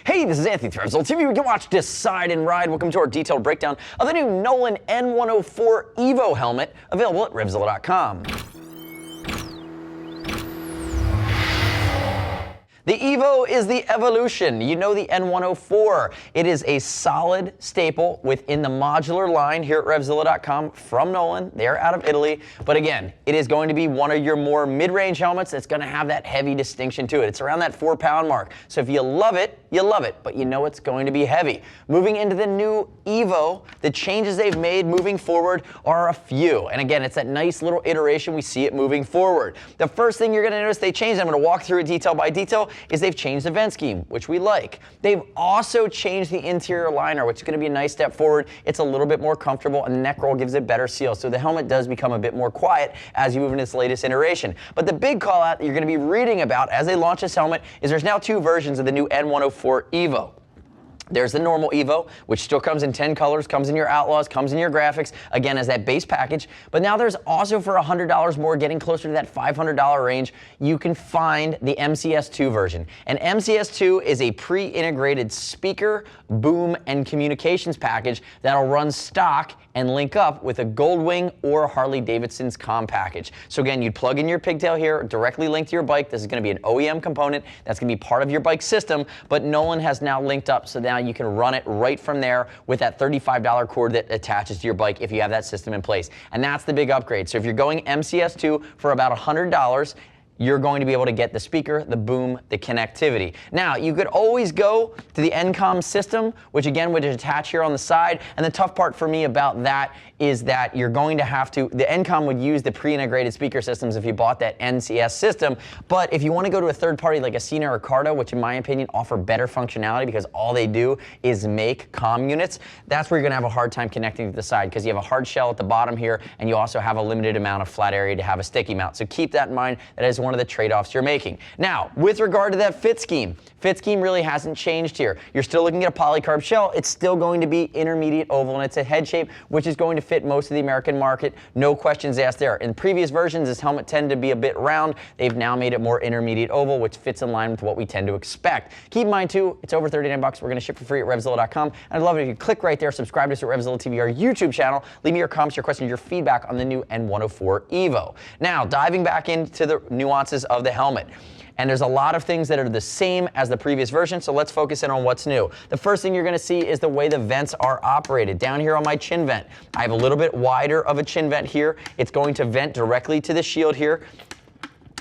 Hey, this is Anthony with RevZilla TV. We can watch, decide, and ride. Welcome to our detailed breakdown of the new Nolan N104 EVO helmet, available at RevZilla.com. The EVO is the evolution. You know the N104. It is a solid staple within the modular line here at RevZilla.com from Nolan. They're out of Italy. But again, it is going to be one of your more mid-range helmets that's going to have that heavy distinction to it. It's around that 4-pound mark. So if you love it, you love it. But you know it's going to be heavy. Moving into the new EVO, the changes they've made moving forward are a few. And again, it's that nice little iteration. We see it moving forward. The first thing you're going to notice they changed, I'm going to walk through it detail by detail, is they've changed the vent scheme, which we like. They've also changed the interior liner, which is going to be a nice step forward. It's a little bit more comfortable, and the neck roll gives it better seal, so the helmet does become a bit more quiet as you move into this latest iteration. But the big call out that you're going to be reading about as they launch this helmet is there's now two versions of the new N104 EVO. There's the normal EVO, which still comes in 10 colors, comes in your Outlaws, comes in your graphics, again as that base package. But now there's also, for $100 more, getting closer to that $500 range, you can find the MCS2 version. And MCS2 is a pre-integrated speaker, boom, and communications package that'll run stock and link up with a Goldwing or Harley-Davidson's COM package. So again, you'd plug in your pigtail here, directly linked to your bike. This is going to be an OEM component that's going to be part of your bike system, but Nolan has now linked up, so now you can run it right from there with that $35 cord that attaches to your bike if you have that system in place. And that's the big upgrade. So if you're going MCS2 for about $100, you're going to be able to get the speaker, the boom, the connectivity. Now, you could always go to the NCOM system, which again would attach here on the side. And the tough part for me about that is that you're going to have to, the NCOM would use the pre-integrated speaker systems if you bought that NCS system. But if you want to go to a third party like a Sina or Cardo, which in my opinion offer better functionality because all they do is make COM units, that's where you're going to have a hard time connecting to the side because you have a hard shell at the bottom here and you also have a limited amount of flat area to have a sticky mount. So keep that in mind. That is one of the trade-offs you're making. Now, with regard to that fit scheme really hasn't changed here. You're still looking at a polycarb shell. It's still going to be intermediate oval, and it's a head shape, which is going to fit most of the American market. No questions asked there. In previous versions, this helmet tended to be a bit round. They've now made it more intermediate oval, which fits in line with what we tend to expect. Keep in mind, too, it's over $39. We're going to ship for free at RevZilla.com. And I'd love it if you click right there, subscribe to us at RevZilla TV, our YouTube channel. Leave me your comments, your questions, your feedback on the new N104 EVO. Now, diving back into the nuances of the helmet. And there's a lot of things that are the same as the previous version, so let's focus in on what's new. The first thing you're going to see is the way the vents are operated. Down here on my chin vent, I have a little bit wider of a chin vent here. It's going to vent directly to the shield here.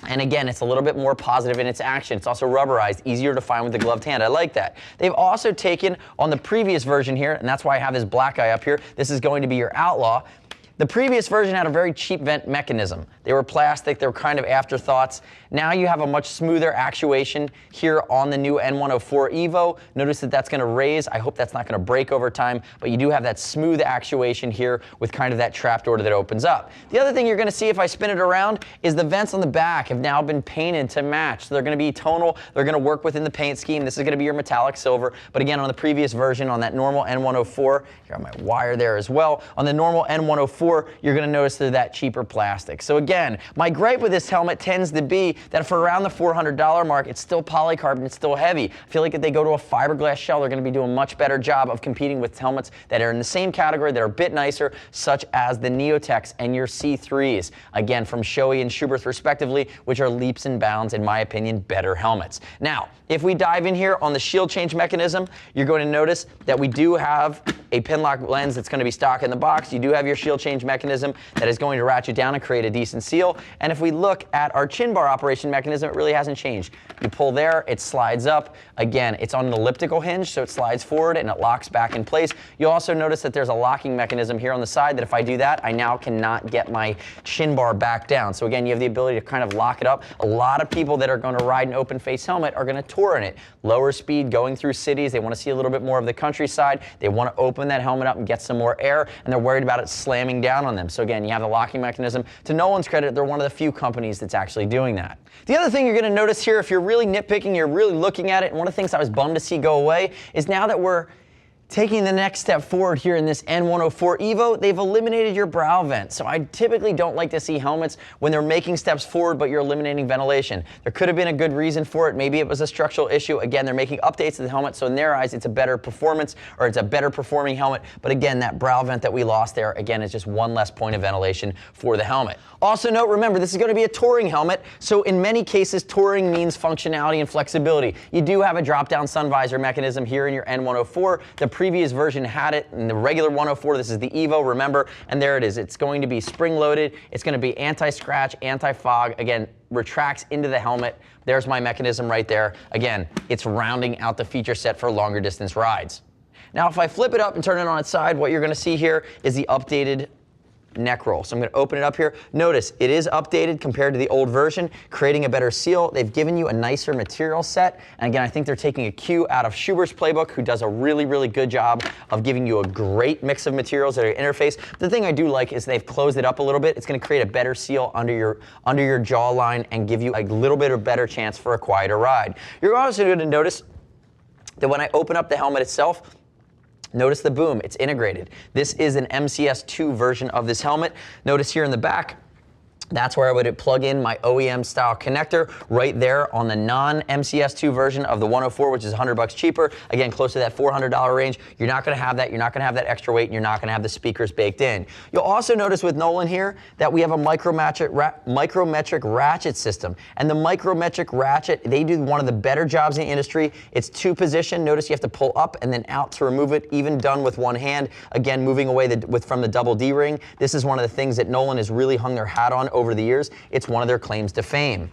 And again, it's a little bit more positive in its action. It's also rubberized, easier to find with the gloved hand. I like that. They've also taken on the previous version here, and that's why I have this black eye up here. This is going to be your Outlaw. The previous version had a very cheap vent mechanism. They were plastic, they were kind of afterthoughts. Now you have a much smoother actuation here on the new N104 EVO. Notice that that's gonna raise. I hope that's not gonna break over time, but you do have that smooth actuation here with kind of that trapdoor that opens up. The other thing you're gonna see if I spin it around is the vents on the back have now been painted to match. So they're gonna be tonal, they're gonna work within the paint scheme. This is gonna be your metallic silver, but again, on the previous version, on that normal N104, here on my wire there as well, on the normal N104, you're going to notice they're that cheaper plastic. So again, my gripe with this helmet tends to be that for around the $400 mark, it's still polycarbon, it's still heavy. I feel like if they go to a fiberglass shell, they're going to be doing a much better job of competing with helmets that are in the same category, that are a bit nicer, such as the Neotex and your C3s. Again, from Shoei and Schuberth respectively, which are leaps and bounds, in my opinion, better helmets. Now, if we dive in here on the shield change mechanism, you're going to notice that we do have a pinlock lens that's going to be stock in the box. You do have your shield change mechanism that is going to ratchet down and create a decent seal. And if we look at our chin bar operation mechanism, it really hasn't changed. You pull there, it slides up. Again, it's on an elliptical hinge, so it slides forward and it locks back in place. You'll also notice that there's a locking mechanism here on the side that if I do that, I now cannot get my chin bar back down. So again, you have the ability to kind of lock it up. A lot of people that are going to ride an open face helmet are going to tour in it. Lower speed, going through cities, they want to see a little bit more of the countryside. They want to open that helmet up and get some more air, and they're worried about it slamming down on them. So again, you have the locking mechanism. To Nolan's credit, they're one of the few companies that's actually doing that. The other thing you're going to notice here, if you're really nitpicking, you're really looking at it, and one of the things I was bummed to see go away is now that we're Taking the next step forward here in this N104 EVO, they've eliminated your brow vent. So I typically don't like to see helmets when they're making steps forward, but you're eliminating ventilation. There could have been a good reason for it. Maybe it was a structural issue. Again, they're making updates to the helmet, so in their eyes, it's a better performance, or it's a better performing helmet. But again, that brow vent that we lost there, again, is just one less point of ventilation for the helmet. Also note, remember, this is going to be a touring helmet, so in many cases, touring means functionality and flexibility. You do have a drop-down sun visor mechanism here in your N104. The previous version had it in the regular 104. This is the EVO, remember, and there it is. It's going to be spring-loaded. It's going to be anti-scratch, anti-fog. Again, retracts into the helmet. There's my mechanism right there. Again, it's rounding out the feature set for longer distance rides. Now, if I flip it up and turn it on its side, what you're going to see here is the updated neck roll. So I'm going to open it up here. Notice it is updated compared to the old version, creating a better seal. They've given you a nicer material set. And again, I think they're taking a cue out of Schubert's playbook, who does a really, really good job of giving you a great mix of materials at your interface. The thing I do like is they've closed it up a little bit. It's going to create a better seal under your jawline and give you a little bit of better chance for a quieter ride. You're also going to notice that when I open up the helmet itself, notice the boom, it's integrated. This is an MCS2 version of this helmet. Notice here in the back, that's where I would plug in my OEM style connector right there on the non-MCS2 version of the 104, which is $100 cheaper. Again, close to that $400 range. You're not going to have that. You're not going to have that extra weight, and you're not going to have the speakers baked in. You'll also notice with Nolan here that we have a micrometric ratchet system. And the micrometric ratchet, they do one of the better jobs in the industry. It's two position. Notice you have to pull up and then out to remove it, even done with one hand. Again, moving away from the double D ring. This is one of the things that Nolan has really hung their hat on over the years. It's one of their claims to fame.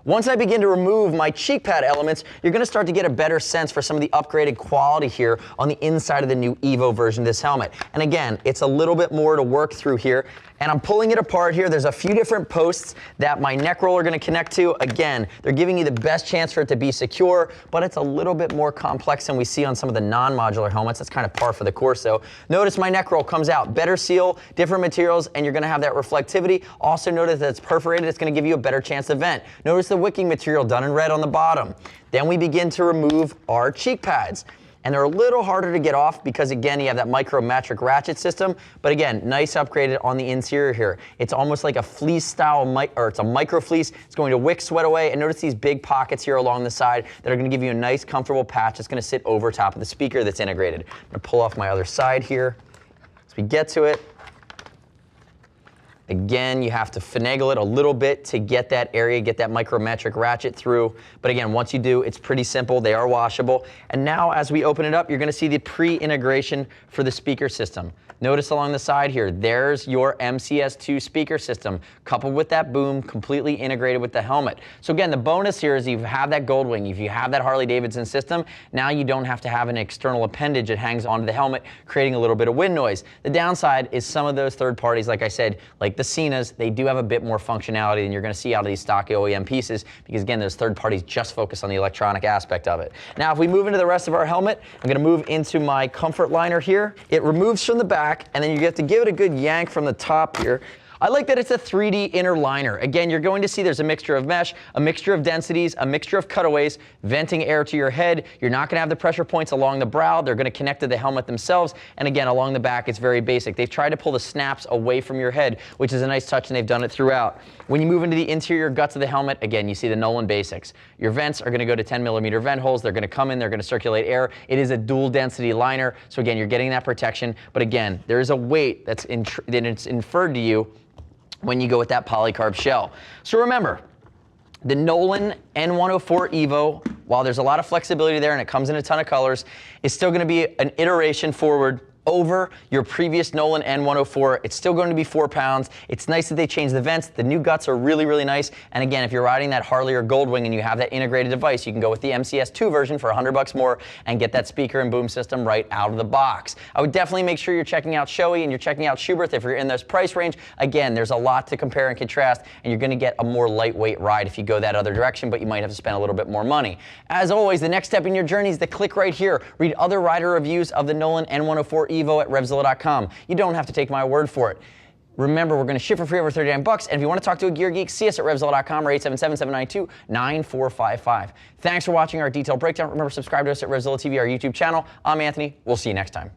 Once I begin to remove my cheek pad elements, you're going to start to get a better sense for some of the upgraded quality here on the inside of the new EVO version of this helmet. And again, it's a little bit more to work through here. And I'm pulling it apart here. There's a few different posts that my neck roll are going to connect to. Again, they're giving you the best chance for it to be secure, but it's a little bit more complex than we see on some of the non-modular helmets. That's kind of par for the course, though. Notice my neck roll comes out. Better seal, different materials, and you're going to have that reflectivity. Also notice that it's perforated. It's going to give you a better chance to vent. Notice the wicking material done in red on the bottom. Then we begin to remove our cheek pads. And they're a little harder to get off because, again, you have that micrometric ratchet system. But again, nice upgraded on the interior here. It's almost like a fleece style, or it's a micro fleece. It's going to wick sweat away. And notice these big pockets here along the side that are going to give you a nice, comfortable patch that's going to sit over top of the speaker that's integrated. I'm going to pull off my other side here as we get to it. Again, you have to finagle it a little bit to get that area, get that micrometric ratchet through. But again, once you do, it's pretty simple. They are washable. And now as we open it up, you're going to see the pre-integration for the speaker system. Notice along the side here, there's your MCS2 speaker system, coupled with that boom, completely integrated with the helmet. So again, the bonus here is you have that gold wing. If you have that Harley-Davidson system, now you don't have to have an external appendage that hangs onto the helmet, creating a little bit of wind noise. The downside is some of those third parties, like I said, like the Cenas, they do have a bit more functionality than you're going to see out of these stock OEM pieces, because again, those third parties just focus on the electronic aspect of it. Now, if we move into the rest of our helmet, I'm going to move into my comfort liner here. It removes from the back, and then you get to give it a good yank from the top here. I like that it's a 3D inner liner. Again, you're going to see there's a mixture of mesh, a mixture of densities, a mixture of cutaways, venting air to your head. You're not going to have the pressure points along the brow. They're going to connect to the helmet themselves. And again, along the back, it's very basic. They've tried to pull the snaps away from your head, which is a nice touch, and they've done it throughout. When you move into the interior guts of the helmet, again, you see the Nolan basics. Your vents are going to go to 10mm vent holes. They're going to come in. They're going to circulate air. It is a dual density liner. So again, you're getting that protection. But again, there is a weight that's inferred to you when you go with that polycarb shell. So remember, the Nolan N104 EVO, while there's a lot of flexibility there and it comes in a ton of colors, is still going to be an iteration forward over your previous Nolan N104. It's still going to be 4 pounds. It's nice that they changed the vents. The new guts are really, really nice. And again, if you're riding that Harley or Goldwing and you have that integrated device, you can go with the MCS2 version for $100 more and get that speaker and boom system right out of the box. I would definitely make sure you're checking out Shoei and you're checking out Schubert if you're in this price range. Again, there's a lot to compare and contrast, and you're going to get a more lightweight ride if you go that other direction, but you might have to spend a little bit more money. As always, the next step in your journey is to click right here. Read other rider reviews of the Nolan N104 EVO at RevZilla.com. You don't have to take my word for it. Remember, we're going to ship for free over 39 bucks. And if you want to talk to a gear geek, see us at RevZilla.com or 877-792-9455. Thanks for watching our detailed breakdown. Remember, subscribe to us at RevZilla TV, our YouTube channel. I'm Anthony. We'll see you next time.